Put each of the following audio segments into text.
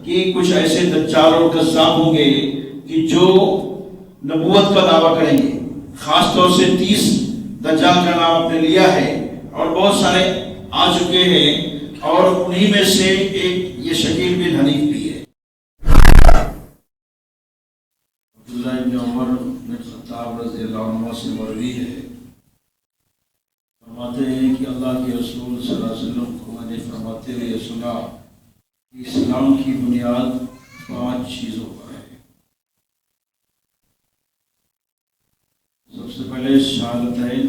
کہ کچھ ایسے دجال اور کذاب ہوں گے کہ جو نبوت کا دعویٰ کریں گے. خاص طور سے 30 دجال کا نام آپ نے لیا ہے اور بہت سارے آ چکے ہیں، اور انہی میں سے ایک یہ شکیل بن حنیف بھی ہے. عبداللہ بن عمر بن خطاب رضی اللہ عنہ سے مروی ہے، فرماتے ہیں کہ اللہ کے رسول صلی اللہ علیہ وسلم کو میں نے فرماتے ہوئے سنا کہ اسلام کی بنیاد 5 چیزوں پر ہے. سب سے پہلے شہادتین،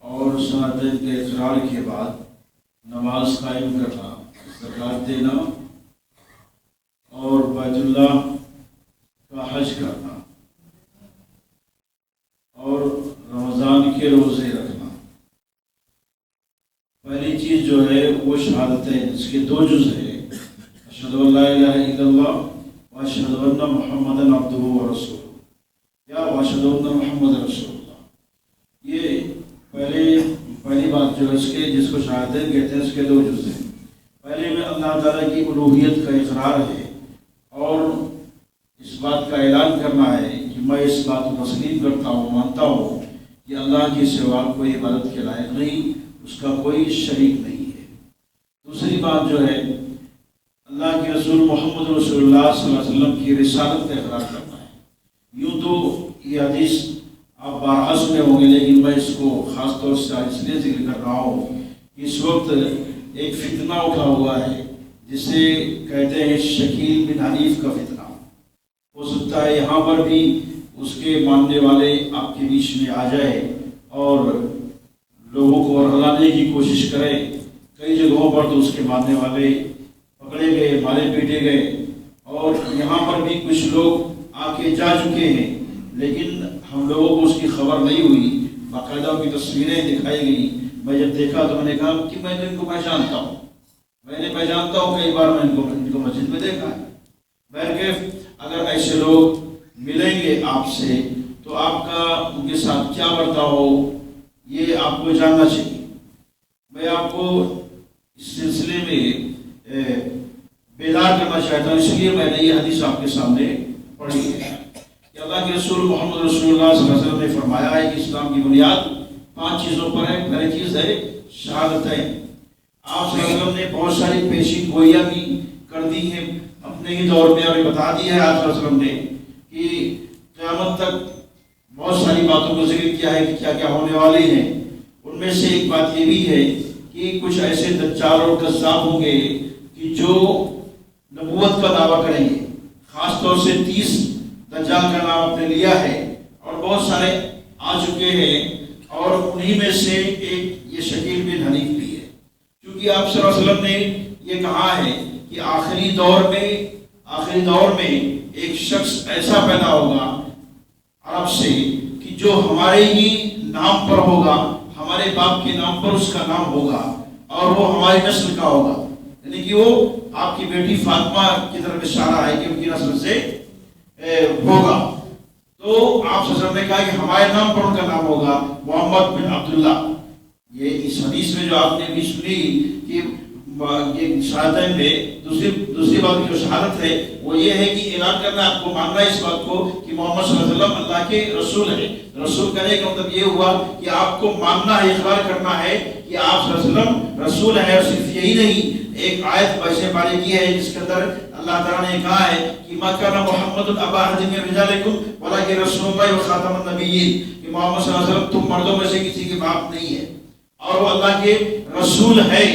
اور شہادتین کے اقرار کے بعد نماز قائم کرنا، زکوٰۃ دینا، اور بیت اللہ کا حج کرنا، اور رمضان کے روزے رکھنا. پہلی چیز جو ہے وہ شہادتین، اس کے 2 جز ہیں، اشہد ان لا الہ الا اللہ واشہد ان محمدا عبدہ ورسولہ، یا واشہد ان محمد رسول اللہ. یہ پہلی بات جو ہے اس کے، جس کو شہادتین کہتے ہیں، اس کے 2 جز ہیں. پہلے میں اللہ تعالیٰ کی الوہیت کا اقرار ہے اور اس بات کا اعلان کرنا ہے کہ میں اس بات کو تسلیم کرتا ہوں، مانتا ہوں کہ اللہ کے سوا کوئی عبادت کے لائق نہیں، اس کا کوئی شریک نہیں ہے. دوسری بات جو ہے اللہ کے رسول محمد رسول اللہ صلی اللہ علیہ وسلم کی رسالت کا اقرار کرنا ہے. یوں تو یہ حدیث آپ بارہا سنے ہوں گے، لیکن میں اس کو خاص طور سے اس لیے ذکر کر رہا ہوں کہ اس وقت ایک فتنہ اٹھا ہوا ہے جسے کہتے ہیں شکیل بن حنیف کا فتنہ. ہو سکتا ہے یہاں پر بھی اس کے ماننے والے آپ کے بیچ میں آ جائے اور لوگوں کو ہلانے کی کوشش کرے. کئی جگہوں پر تو اس کے ماننے والے پکڑے گئے، مارے پیٹے گئے، اور یہاں پر بھی کچھ لوگ آ کے جا چکے ہیں، لیکن ہم لوگوں کو اس کی خبر نہیں ہوئی. باقاعدہ ان کی تصویریں دکھائی گئی. میں جب دیکھا تو میں نے کہا کہ میں تو ان کو پہچانتا ہوں، کئی بار میں ان کو مسجد میں دیکھا ہے. بہرکیف اگر ایسے لوگ ملیں گے آپ سے تو آپ کا ان کے ساتھ کیا برتاؤ ہو یہ آپ کو جاننا چاہیے. میں آپ کو اس سلسلے میں بیدار کرنا چاہتا ہوں، اس لیے میں نے یہ حدیث آپ کے سامنے پڑھی ہے کہ اللہ کے رسول محمد رسول اللہ صلی اللہ علیہ وسلم نے فرمایا ہے کہ اسلام کی بنیاد 5 چیزوں پر ہے. پہلی چیز ہے شہادتین. آپ صلی اللہ علیہ وسلم نے بہت ساری پیشین گوئیاں بھی کر دی ہیں اپنے ہی دور میں، اور بتا دیا ہے آپ صلی اللہ علیہ وسلم نے کہ قیامت تک بہت ساری باتوں کو ذکر کیا ہے کہ کیا کیا ہونے والی ہیں. ان میں سے ایک بات یہ بھی ہے کہ کچھ ایسے دجال اور کذاب ہوں گے کہ جو نبوت کا دعویٰ کریں گے. خاص طور سے 30 دجال کا نام آپ نے لیا ہے اور بہت سارے آ چکے ہیں، اور انہی میں سے ایک یہ شکیل بن حنیف بھی ہے. کیونکہ آپ صلی اللہ علیہ وسلم نے یہ کہا ہے کہ آخری دور میں ایک شخص ایسا پیدا ہوگا عرب سے کہ جو ہمارے ہی نام پر ہوگا، ہمارے باپ کے نام پر اس کا نام ہوگا، اور وہ ہماری نسل کا ہوگا. یعنی کہ وہ آپ کی بیٹی فاطمہ کی طرف اشارہ ہے کہ ان کی نسل سے ہوگا. تو آپ صلی اللہ علیہ وسلم نے کہا کہ ہمارے نام پر ان کا نام ہوگا محمد بن عبداللہ. یہ اس حدیث میں جو آپ نے بھی سنی کہ یہ شہادتین میں دوسری بات کی جو شہادت ہے وہ یہ ہے کہ اعلان کرنا، آپ کو ماننا ہے اس بات کو کہ محمد صلی اللہ علیہ وسلم اللہ کے رسول ہے. رسول کہنے کا مطلب یہ ہوا کہ آپ کو ماننا ہے، اقرار کرنا ہے کہ آپ صلی اللہ علیہ وسلم رسول ہے. اور صرف یہی نہیں، ایک آیت پیسے پارے کی ہے جس کے اندر اللہ تعالیٰ نے کہا ہے کہ ما کان محمد ابا احد من رجالکم ولکن رسول اللہ وخاتم النبیین، کہ محمد صلی اللہ علیہ وسلم تم مردوں میں سے کسی کے باپ نہیں ہے، اور وہ اللہ کے رسول ہے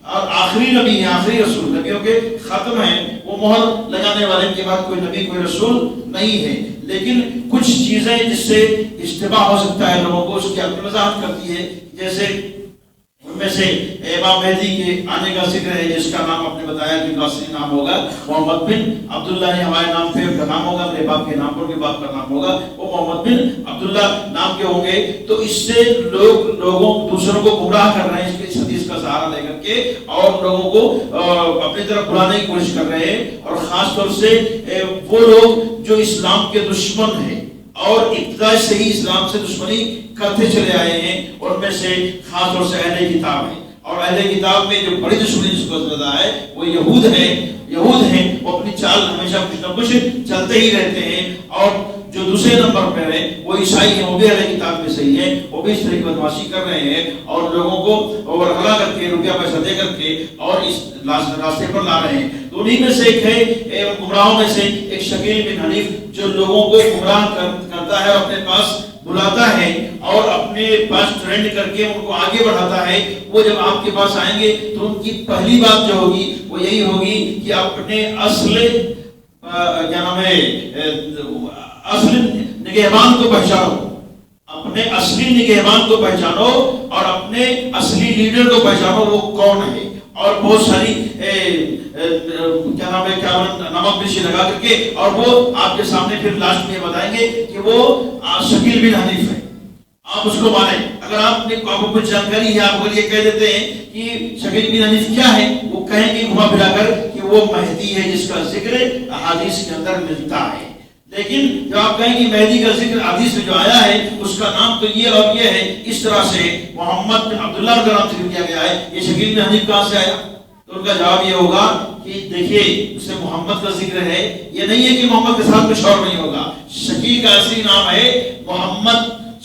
اور آخری نبی ہے، آخری رسول، نبیوں کے ختم ہیں، وہ مہر لگانے والے کے بعد کوئی نبی کوئی رسول نہیں ہے. لیکن کچھ چیزیں جس سے اشتباہ ہو سکتا ہے لوگوں کو، اس کی اپنی وضاحت کرتی ہے. جیسے ان میں سے امام مہدی کے آنے کا ذکر ہے جس کا نام آپ نے بتایا کہ اصلی نام ہوگا محمد بن عبداللہ. ہمارے نام پہ ان کا نام ہوگا، میرے باپ کے نام پر کے باپ کا نام ہوگا، وہ محمد بن عبداللہ نام کے ہوں گے. تو اس سے لوگوں دوسروں کو گمراہ کر رہے ہیں اس حدیث کا سہارا لے کر کے، اور لوگوں کو اپنی طرف بلانے کی کوشش کر رہے ہیں. اور خاص طور سے وہ لوگ جو اسلام کے دشمن ہیں اور ابتدا سے ہی اسلام سے دشمنی کرتے چلے آئے ہیں، ان میں سے خاص طور سے اہل کتاب ہے. اور اہل کتاب میں جو بڑی دشمنی جس کو زیادہ ہے وہ یہود ہیں. وہ چال ہمیشہ کچھ نہ کچھ چلتے ہی رہتے ہیں. اور جو دوسرے نمبر پہ ہیں وہ عیسائی ہیں، وہ بھی اہل کتاب میں صحیح ہیں، وہ بھی اس طرح کی بدمعاشی کر رہے ہیں اور لوگوں کو ورغلا کر کے روپیہ پیسہ دے کر کے اور اس راستے پر لا رہے ہیں. تو انہیں میں سے ایک ہے گمراہوں میں سے ایک شکیل بن حنیف جو لوگوں کو گمراہ کرتا ہے اور اپنے پاس بلاتا ہے اور اپنے پاس ٹرینڈ کر کے ان کو آگے بڑھاتا ہے. وہ جب آپ کے پاس آئیں گے تو ان کی پہلی بات جو ہوگی وہ یہی ہوگی کہ اپنے اصل کیا نام ہے اصل نگہبان کو پہچانو، اپنے اصلی نگہبان کو پہچانو اور اپنے اصلی لیڈر کو پہچانو وہ کون ہے. اور بہت ساری کیا نام ہے نمک مرچی لگا کر کے اور وہ آپ کے سامنے پھر لاسٹ میں بتائیں گے کہ وہ شکیل بن حنیف ہے، آپ اس کو مانیں. اگر آپ کو کچھ جانکاری ہے آپ کو یہ کہہ دیتے ہیں کہ شکیل بن حنیف کیا ہے، وہ کہیں گے گھما پھرا کر کہ وہ مہدی ہے جس کا ذکر احادیث کے اندر ملتا ہے. لیکن جب آپ کہیں کہ مہدی کا ذکر حدیث میں جو آیا ہے اس کا نام تو یہ اور یہ ہے، اس طرح سے محمد بن عبداللہ کا نام ذکر کیا گیا ہے، یہ شکیل بن حنیف کہاں سے آیا؟ تو ان کا جواب یہ ہوگا کہ دیکھیے اس میں محمد کا ذکر ہے، یہ نہیں ہے کہ محمد کے ساتھ کچھ اور نہیں ہوگا. شکیل کا اصلی نام ہے محمد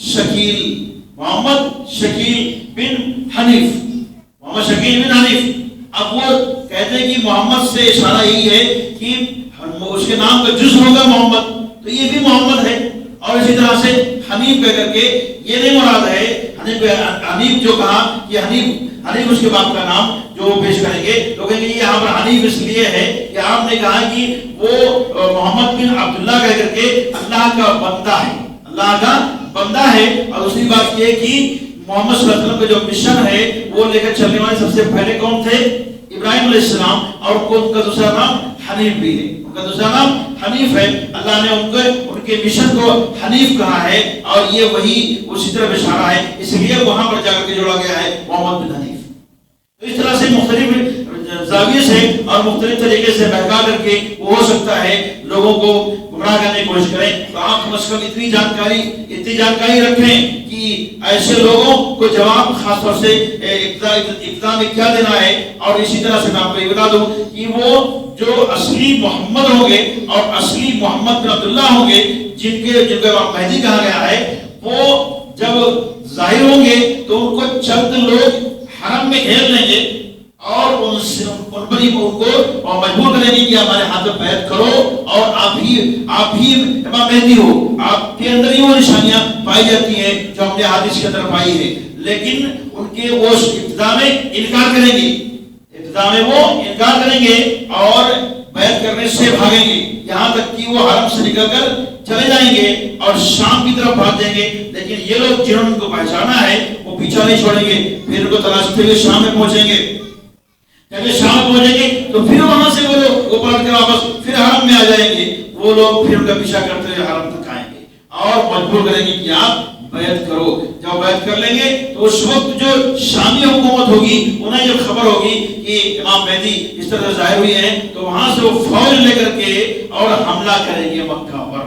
شکیل، محمد شکیل بن حنیف، محمد شکیل بن حنیف. اب وہ کہتے ہیں کہ محمد سے اشارہ یہی ہے کہ اس کے نام کا جز ہوگا محمد، تو یہ بھی محمد ہے. اور اسی طرح سے حنیف کہہ کر کے یہ نہیں مراد ہے حنیف جو کہا کہ حنیف اس کے باپ کا نام جو پیش کریں گے تو کہیں گے یہاں پر حنیف اس لیے ہے کہ آپ نے کہا کہ وہ محمد بن عبداللہ کہہ کر کے اللہ کا بندہ ہے، اللہ کا بندہ ہے. اور دوسری بات یہ کہ محمد صلی اللہ علیہ وسلم کا جو مشن ہے وہ لے کر چلنے والے سب سے پہلے کون تھے؟ ابراہیم علیہ السلام. اور ان کا دوسرا نام حنیف بھی ہے، ان کا دوسرا نام حنیف ہے. اللہ نے ان کے مشن کو حنیف کہا ہے اور یہ وہی اسی طرح اشارہ ہے، اس لیے وہاں پر جا کر کے جوڑا گیا ہے محمد بن حنیف. تو اس طرح سے مختلف زاویے سے اور مختلف طریقے سے بہکا کر کے وہ ہو سکتا ہے لوگوں کو گمراہ کرنے کی کوشش کریں. تو آپ کم از کم اتنی جانکاری رکھیں کہ ایسے لوگوں کو جواب خاص طور سے ابتدا میں کیا دینا ہے. اور اسی طرح سے میں آپ کو یہ بتا دوں کہ وہ جو اصلی محمد ہوں گے اور اصلی محمد بن عبداللہ ہوں گے جن کے مہدی کہا گیا ہے، وہ جب ظاہر ہوں گے تو ان کو چند لوگ حرم میں گھیر لیں گے اور ان کو مجبور کریں گے کہ ہمارے ہاتھ میں بیعت کرو اور آپ ہی امام مہدی ہو. آپ کے اندر ہی وہ نشانیاں پائی جاتی ہیں جو ہم نے حدیث کے اندر پائی ہے. لیکن ان کے وہ ابتدا میں انکار کریں گے اور بیعت کرنے سے بھاگیں گے یہاں تک کہ وہ حرم سے نکل کر چلے جائیں گے اور شام کی طرف بھاگ جائیں گے. لیکن یہ لوگ جنہوں نے کو پہچانا ہے وہ پیچھا نہیں چھوڑیں گے، پھر ان کو تلاشتے ہوئے شام میں پہنچیں گے. جب شام میں پہنچیں گے تو پھر وہاں سے وہ لوگ پلٹ کے واپس پھر حرم میں آ جائیں گے. وہ لوگ پھر ان کا پیچھا کرتے ہوئے حرم تک آئیں گے اور مجبور کریں گے کہ آپ بیعت کرو. جب بیعت کر لیں گے تو اس وقت جو شامی حکومت ہوگی انہیں جب خبر ہوگی کہ امام مہدی اس طرح ظاہر ہوئی ہیں تو وہاں سے وہ فوج لے کر کے اور حملہ کریں گے مکہ پر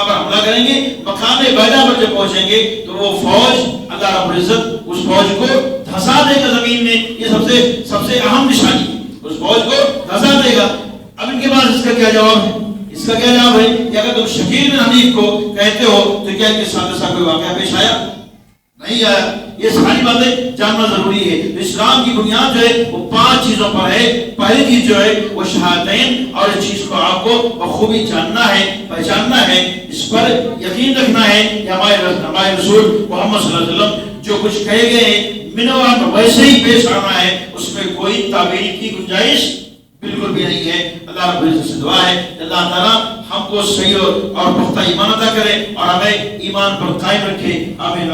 حملہ کریں گے. مقام بیضا پر جب پہنچیں گے تو وہ فوج اللہ رب العزت اس فوج کو دھسا دے گا زمین میں. یہ سب سے اہم نشانی اس فوج کو دھسا دے گا. اب ان کے پاس اس کا کیا جواب ہے؟ اس کا کیا جواب ہے کہ اگر تم شکیل بن حنیف کو کہتے ہو تو کیا ان کے ساتھ کوئی واقعہ پیش آیا؟ نہیں آیا. یہ ساری باتیں جاننا ضروری ہے. اسلام کی بنیاد جو ہے وہ 5 چیزوں پر ہے. پہلی چیز جو ہے وہ شہادتین، اور اس چیز کو آپ کو بخوبی جاننا ہے، پہچاننا ہے، اس پر یقین رکھنا ہے کہ ہمارے رسول محمد صلی اللہ علیہ وسلم جو کچھ کہے گئے ہیں منوان ویسے ہی پیش آنا ہے، اس میں کوئی تعبیر کی گنجائش بالکل بھی نہیں ہے. اللہ رب العزت سے دعا ہے کہ اللہ تعالیٰ ہم کو صحیح اور پختہ ایمان عطا کرے اور ہمیں ایمان پر قائم رکھے. آمین.